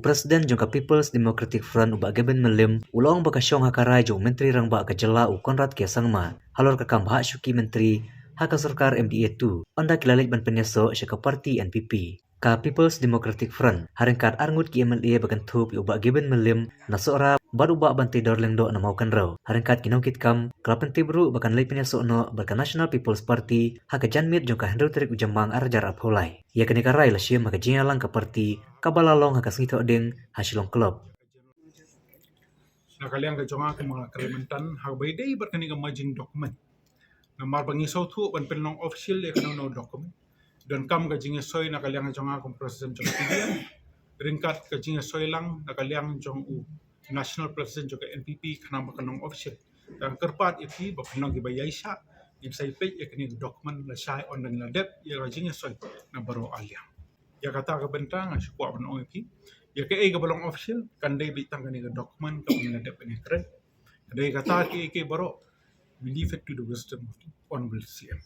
Presiden jongka People's Democratic Front ubak Gavin Melim ulong bakasyong hakarai jong menteri rang ba kajela u Konrad K. Sangma halor kakam hak syuki menteri hak sarkar MDA tu anda kilalik ban penyeso syaka parti NPP ka People's Democratic Front haringkat arngut ki MLA bakan thup ubak Gavin Melim nasora baru ubak ban tidor lengdo na maukan raw haringkat kinongkit kam kelapen tibru bakan lay penyeso no bakan National People's Party hak janmit jongka Hendro Terik ujamang arjar apholai ya kene karai la syem hak jingalang ka parti kabalalong hak singito ding hasilong club nakaliang ka jonga ke mga Kalimantan hagbay day berkani ka majing dokumen na marbangisaw tu ban penong official ya kanang no dokumen dan kam ka jinga soy nakaliang ka jonga kung president jong PDM ringkat ka jinga soy lang nakaliang jong u national president jong NPP kanang makanong official dan kerpat iti bakanong gibayay siya yung sa ipit ya kani dokumen na siya on nang ladep ya ka jinga soy na baro alyang ya kata ka bentang asy kuwa ban OMP ya ke ga balong official kanday bitang kani dokumen ka pinadap ni kred kanday kata ke baro we leave it to the wisdom of the honorable CM